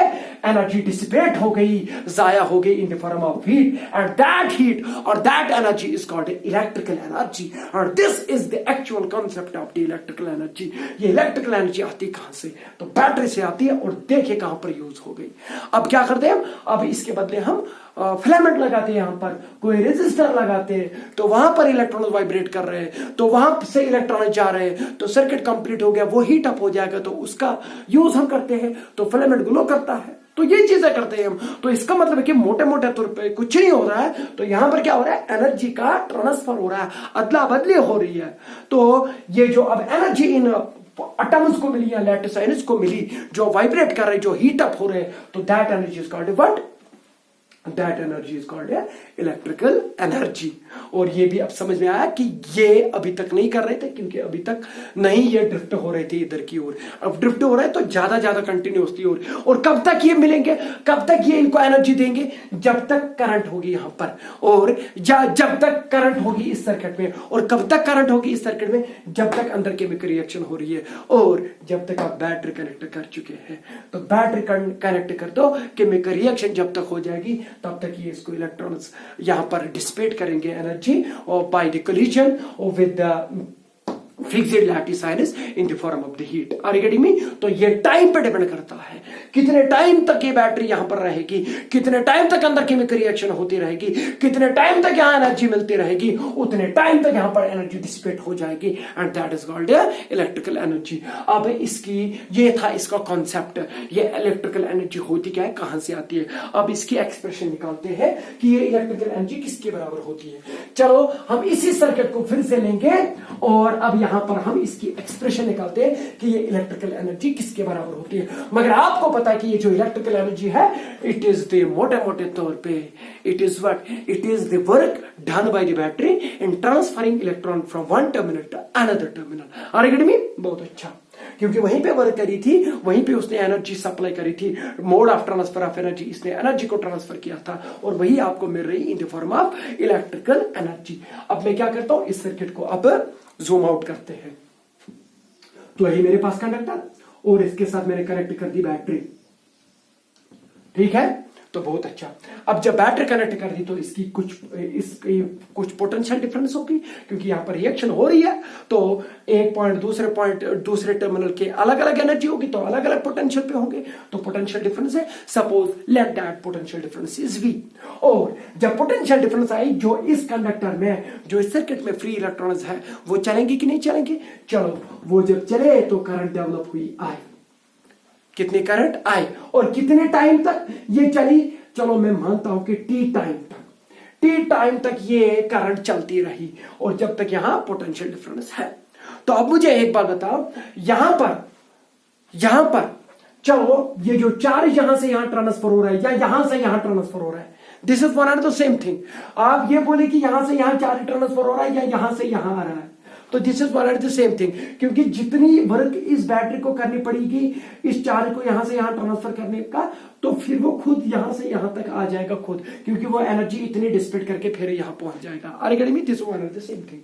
एनर्जी डिसिपेट हो गई, जाया हो गई in the form of heat, and that heat और that energy is called electrical energy. और this is the actual concept of the electrical energy. ये इलेक्ट्रिकल एनर्जी आती कहां से? तो बैटरी से आती है, और देखिए कहां पर यूज हो गई। अब क्या करते हैं हम? अब इसके बदले हम फिलामेंट लगाते हैं, यहां पर कोई रेजिस्टर लगाते हैं, तो वहां पर इलेक्ट्रॉन वाइब्रेट कर रहे हैं, तो वहां से इलेक्ट्रॉन जा रहे हैं, तो सर्किट कंप्लीट हो गया, वो हीट अप हो जाएगा, तो उसका यूज हम करते हैं, तो फिलामेंट ग्लो करता है। तो ये चीजें करते हैं हम। तो इसका मतलब है कि मोटे मोटे तौर पे कुछ नहीं हो रहा है, तो यहां पर क्या हो रहा है? एनर्जी का ट्रांसफर हो रहा है, अदला बदली हो रही है। तो ये जो अब एनर्जी इन एटम्स को मिली या लैटिस आयंस को मिली, जो वाइब्रेट कर रहे, जो हीट अप हो रहे, तो that energy is called what? That energy is called electrical energy. और ये भी अब समझ में आया कि ये अभी तक नहीं कर रहे थे, क्योंकि अभी तक नहीं ये ड्रिफ्ट हो रहे थे इधर की ओर। अब ड्रिफ्ट हो रहे हैं तो ज्यादा ज्यादा कंटिन्यूसली और कब तक ये मिलेंगे, कब तक ये इनको एनर्जी देंगे? जब तक करंट होगी यहां पर, और जब तक करंट होगी इस सर्किट में। और कब तक करंट होगी इस सर्किट में? जब तक अंदर केमिकल रिएक्शन हो रही है, और जब तक आप बैटरी कनेक्ट कर चुके हैं। तो बैटरी कनेक्ट कर दो, केमिकल रिएक्शन जब तक हो जाएगी तब तक ये इसको इलेक्ट्रॉन्स यहां पर डिसिपेट करेंगे एनर्जी, और बाय द कोलिजन और with the fixed lattice ions in the form of the heat. Are you getting me? तो ये टाइम पे डिपेंड करता है, कितने टाइम तक ये बैटरी यहां पर रहेगी, कितने टाइम तक अंदर केमिकल रिएक्शन होती रहेगी, कितने टाइम तक यहां एनर्जी मिलती रहेगी, उतने टाइम तक यहां पर एनर्जी डिसिपेट हो जाएगी, and that is called electrical energy. अब इसकी ये था इसका कॉन्सेप्ट, ये इलेक्ट्रिकल एनर्जी होती क्या है, कहां से आती है। अब इसकी एक्सप्रेशन निकालते हैं कि ये इलेक्ट्रिकल एनर्जी किसके बराबर होती है। चलो हम इसी सर्किट को फिर से लेंगे, और अब यहां पर हम इसकी एक्सप्रेशन निकालते हैं कि ये इलेक्ट्रिकल एनर्जी किसके बराबर होती है। मगर आपको पता है कि ये जो इलेक्ट्रिकल एनर्जी है, इट इज द मोटे मोटे तौर पे it is what, it is the work done by the battery in transferring electron from one terminal to another terminal. Are you getting me? बहुत अच्छा, क्योंकि वहीं पे वर्क करी थी, वहीं पे उसने एनर्जी सप्लाई करी थी, mode of transfer of energy, इसने एनर्जी को ट्रांसफर किया था और वही आपको मिल रही इन the form of electrical energy. अब मैं क्या करता हूं, इस सर्किट को अब जूम आउट करते हैं। तो यही मेरे पास कंडक्टर और इसके साथ मैंने कनेक्ट कर दी बैटरी, ठीक है। तो बहुत अच्छा, अब जब बैटरी कनेक्ट कर दी तो इसकी कुछ पोटेंशियल डिफरेंस होगी, क्योंकि यहां पर रिएक्शन हो रही है। तो एक पॉइंट दूसरे टर्मिनल के अलग अलग एनर्जी होगी, तो अलग अलग पोटेंशियल पे होंगे, तो पोटेंशियल डिफरेंस है। Suppose let that potential difference is V, और जब पोटेंशियल डिफरेंस आई, जो इस कंडक्टर में, जो इस सर्किट में फ्री इलेक्ट्रॉन्स है, वो चलेंगे कि नहीं चलेंगे? चलो, वो जब चले तो करंट डेवलप हुई, आई कितने करंट आए और कितने टाइम तक ये चली? चलो मैं मानता हूं कि टी टाइम तक ये करंट चलती रही, और जब तक यहां पोटेंशियल डिफरेंस है। तो अब मुझे एक बात बताओ, यहां पर चलो ये जो चार्ज यहां से यहां ट्रांसफर हो रहा है या यहां से यहां ट्रांसफर हो रहा है, this is one and the same thing. आप ये बोले कि यहां से यहां चार्ज ट्रांसफर हो रहा है या यहां से यहां आ रहा है, तो this is one and the same thing, क्योंकि जितनी वर्क इस बैटरी को करनी पड़ेगी इस चार्ज को यहां से यहां ट्रांसफर करने का, तो फिर वो खुद यहां से यहां तक आ जाएगा खुद, क्योंकि वो एनर्जी इतनी डिसिपेट करके फिर यहां पहुंच जाएगा। Are you getting me? This is one and the same thing.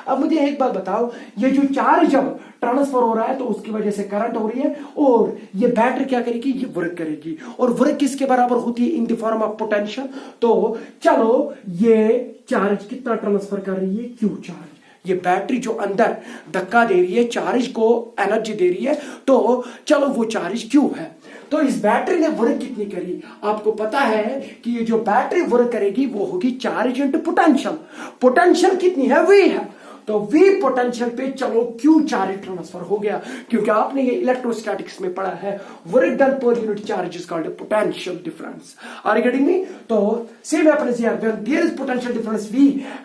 अब मुझे एक बात बताओ, ये जो चार्ज जब ट्रांसफर हो रहा है तो उसकी वजह से करंट हो रही है, और ये बैटरी क्या करेगी? ये वर्क करेगी, और वर्क किसके बराबर होती है? इन द फॉर्म ऑफ पोटेंशियल। तो चलो, ये चार्ज कितना ट्रांसफर कर रही है? Q charge. ये बैटरी जो अंदर धक्का दे रही है, चार्ज को एनर्जी दे रही है, तो चलो वो चार्ज Q है। तो इस बैटरी ने वर्क कितनी करी? आपको पता है कि ये जो बैटरी वर्क करेगी वो होगी चार्ज इंटू पोटेंशियल। पोटेंशियल कितनी है? V है। तो V पोटेंशियल पे चलो Q चार्ज ट्रांसफर हो गया, क्योंकि आपने ये इलेक्ट्रोस्टैटिक्स में पढ़ा है, work done per unit charge is called potential difference. Are you getting me? तो same happens here, when there is potential difference V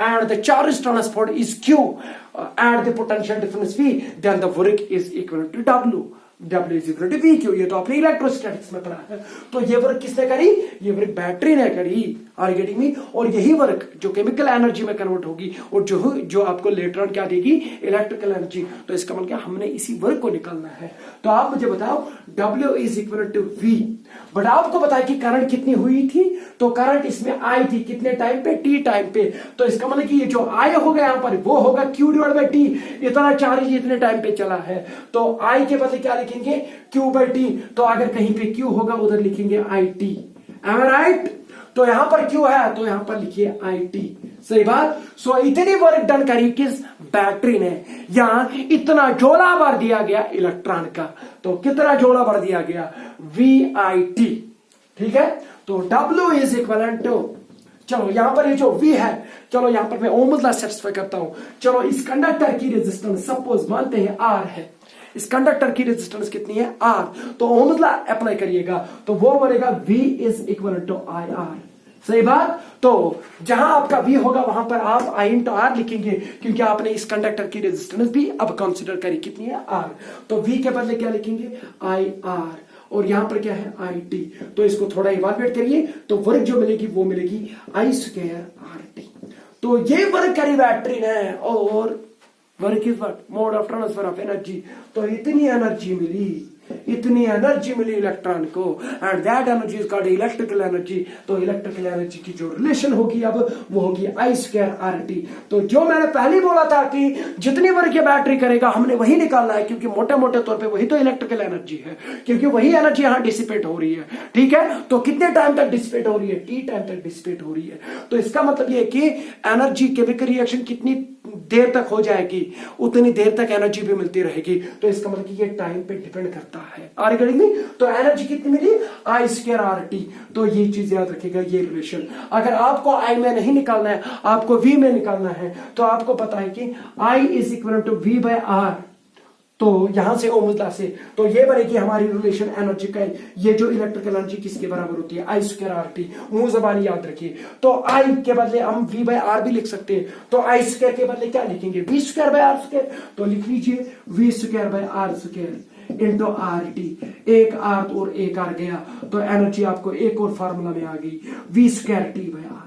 and the charge transferred is Q and the potential difference V, then the work is equal to W is equal to V Q. ये तो आपने इलेक्ट्रोस्टैटिक्स में पढ़ा है। तो ये वर्क किसने करी? ये वर्क बैटरी ने करी। Are you getting me? और यही वर्क जो केमिकल एनर्जी में कन्वर्ट होगी और जो आपको लेटर ऑन क्या देगी? Electrical energy. तो इसका मतलब क्या, हमने इसी वर्क को निकालना है। तो आप मुझे बताओ, W is equal to V, but आपको बताया कि करंट कितनी हुई थी? तो करंट इसमें आई थी कितने टाइम पे? T टाइम पे। तो इसका मतलब कि ये जो आई होगा यहां पर, वो होगा Q डिवाइड बाई T। इतना चार्ज इतने टाइम पे चला है, तो आई के बदले क्या लिखेंगे? Q by T। तो अगर कहीं पे Q होगा उधर लिखेंगे IT। M I right? तो यहां पर Q है तो यहां पर लिखिए IT। सही बात। सो इतनी वर्क डन करी किस? बैटरी ने। यहां इतना जोला भर दिया गया इलेक्ट्रॉन का, तो कितना जोला भर दिया गया? VIT। ठीक है, तो W इज इक्वल टू, चलो यहां पर ये जो V है, चलो यहां पर मैं ओम्स लॉ सेटिस्फाई करता हूं। चलो इस कंडक्टर की रेजिस्टेंस सपोज मानते हैं R है, इस कंडक्टर की रेजिस्टेंस कितनी है? R। तो ओम्स लॉ अप्लाई करिएगा तो वो बनेगा V is equal to IR। सही बात। तो जहां आपका V होगा वहां पर आप I इंटू R लिखेंगे, क्योंकि आपने इस कंडक्टर की रेजिस्टेंस भी अब कंसिडर करी, कितनी है? R। तो V के बदले क्या लिखेंगे? IR, और यहां पर क्या है? IT। तो इसको थोड़ा इवाल्युएट करिए, तो वर्क जो मिलेगी वो मिलेगी I स्क्वायर RT। तो ये वर्क करी बैटरी ने, और work is what? Mode of transfer of energy. तो इतनी एनर्जी मिली इलेक्ट्रॉन को, and that energy is called electrical energy. तो इलेक्ट्रिकल एनर्जी की जो रिलेशन होगी अब, वो होगी I स्क्वायर RT। तो जो मैंने पहले बोला था कि जितनी वर्क ये बैटरी करेगा हमने वही निकालना है, क्योंकि मोटे मोटे तौर पे वही तो इलेक्ट्रिकल एनर्जी है, क्योंकि वही एनर्जी यहां डिसिपेट हो रही है। ठीक है, तो कितने टाइम तक डिसिपेट हो रही है? T टाइम तक डिसिपेट हो रही है। तो इसका मतलब ये कि एनर्जी, केमिकल रिएक्शन कितनी देर तक हो जाएगी उतनी देर तक एनर्जी भी मिलती रहेगी। तो इसका मतलब कि ये टाइम पे डिपेंड करता है। Are you getting me? तो एनर्जी कितनी मिली? I square RT। तो ये चीज याद रखिएगा, ये रिलेशन। अगर आपको I में नहीं निकालना है, आपको V में निकालना है, तो आपको पता है कि I is equal to V by R। तो यहां से ओम्स लॉ से तो ये बनेगी हमारी रिलेशन एनर्जी का। ये जो इलेक्ट्रिकल एनर्जी किसके बराबर होती है, आई स्क्वायर आर टी। मुंह जबानी याद रखिए। तो आई के बदले हम वी बाय आर भी लिख सकते हैं, तो आई स्क्वायर के बदले क्या लिखेंगे, V square by R square. तो लिख लीजिए V square by R square into R T. एक आर और एक आर गया तो एनर्जी आपको एक और फार्मूला में आ गई, V square T by R.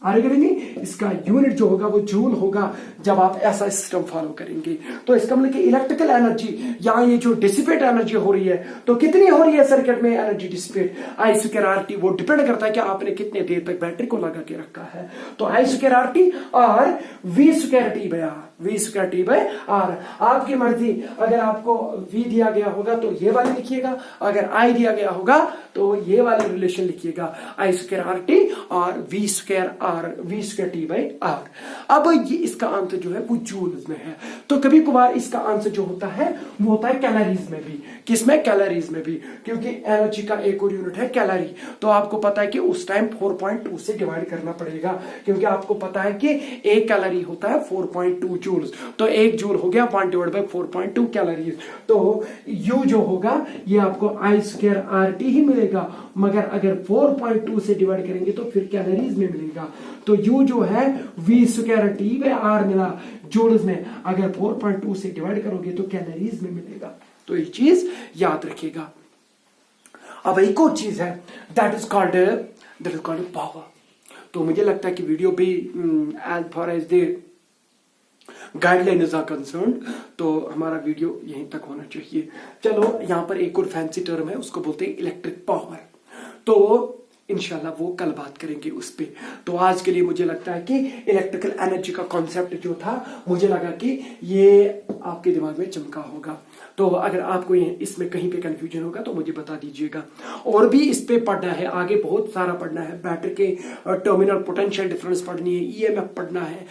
आगे करेंगे, इसका यूनिट जो होगा वो जूल होगा जब आप ऐसा सिस्टम फॉलो करेंगे। तो इसका मतलब कि इलेक्ट्रिकल एनर्जी या ये जो डिसिपेट एनर्जी हो रही है, तो कितनी हो रही है सर्किट में एनर्जी डिसिपेट, आई स्क्वायर आर टी। वो डिपेंड करता है कि आपने कितने देर तक बैटरी को लगा के रखा है। तो आई स्क्वायर आर टी और V square T by R, V square T by R. आपकी मर्जी, अगर आपको वी दिया गया होगा तो ये वाली लिखिएगा, अगर आई दिया गया होगा तो ये वाली रिलेशन लिखिएगा, आई स्क्वायर आर टी और V square R, V square T by R. अब ये इसका आंसर जो है वो जूल्स में है। तो कभी कभार इसका आंसर जो होता है वो होता है कैलोरीज में भी। किसमें, कैलोरीज में भी, क्योंकि एनर्जी का एक और यूनिट है कैलोरी। तो आपको पता है कि उस टाइम 4.2 से डिवाइड करना पड़ेगा, क्योंकि आपको पता है कि एक कैलोरी होता है 4.2 जूल्स। तो एक जूल हो गया 1 डिवाइड बाय 4.2 कैलोरीज। तो यू जो होगा ये आपको आई स्क्वायर आर टी ही मिलेगा, मगर अगर 4.2 से डिवाइड करेंगे तो फिर कैलोरीज में मिलेगा। तो यू जो है V square T by R मिला जूल्स में, अगर 4.2 से डिवाइड करोगे तो कैलोरीज में मिलेगा। तो ये चीज याद रखिएगा। अब एक और चीज है दैट इज कॉल्ड पावर। तो मुझे लगता है कि वीडियो भी as far as the guidelines are concern, तो हमारा वीडियो यहीं तक होना चाहिए। चलो, यहां पर एक और फैंसी टर्म है, उसको बोलते हैं इलेक्ट्रिक पावर। तो इंशाल्लाह वो कल बात करेंगे उस पे। तो आज के लिए मुझे लगता है कि इलेक्ट्रिकल एनर्जी का कॉन्सेप्ट जो था, मुझे लगा कि ये आपके दिमाग में चमका होगा। तो अगर आपको इसमें कहीं पे कंफ्यूजन होगा तो मुझे बता दीजिएगा। और भी इस पे पढ़ना है, आगे बहुत सारा पढ़ना है। बैटरी के टर्मिनल पोटेंशियल डिफरेंस पढ़नी है, ईएमएफ पढ़ना है,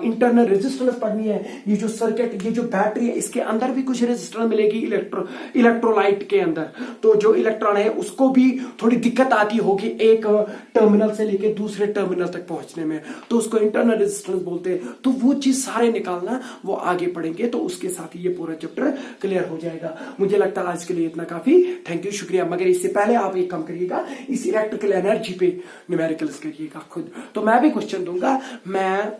इंटरनल रेजिस्टेंस पढ़नी है। ये जो सर्किट, ये जो बैटरी है, इसके अंदर भी कुछ रेजिस्टेंस मिलेगी इलेक्ट्रोलाइट के अंदर। तो जो इलेक्ट्रॉन है उसको भी थोड़ी दिक्कत आती होगी एक टर्मिनल से लेके दूसरे टर्मिनल तक पहुंचने में, तो उसको इंटरनल रेजिस्टेंस बोलते हैं। तो वो चीज सारे निकालना वो आगे पढ़ेंगे, तो उसके साथ ही ये पूरा चैप्टर क्लियर हो जाएगा। मुझे लगता है आज के लिए इतना काफी। थैंक यू, शुक्रिया। मगर इससे पहले आप एक काम करिएगा, इस इलेक्ट्रिकल एनर्जी पे न्यूमेरिकल्स करिएगा खुद। तो मैं भी क्वेश्चन दूंगा, मैं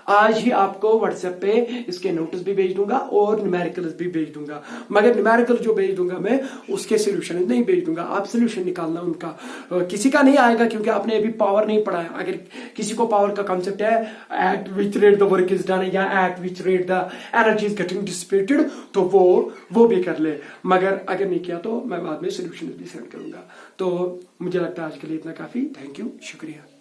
आज ही आपको व्हाट्सएप पे इसके नोटिस भी भेज दूंगा और न्यूमेरिकल्स भी भेज दूंगा। मगर न्यूमेरिकल जो भेज दूंगा मैं, उसके सोल्यूशन नहीं भेज दूंगा, आप सोल्यूशन निकालना उनका। किसी का नहीं आएगा क्योंकि आपने अभी पावर नहीं पढ़ा है। अगर किसी को पावर का कॉन्सेप्ट है, at which rate the work is done या at which rate the energy is getting dissipated, तो वो भी कर ले। मगर अगर नहीं किया तो मैं बाद में सोल्यूशन भी सेंड करूंगा। तो मुझे लगता है आज के लिए इतना काफी। थैंक यू, शुक्रिया।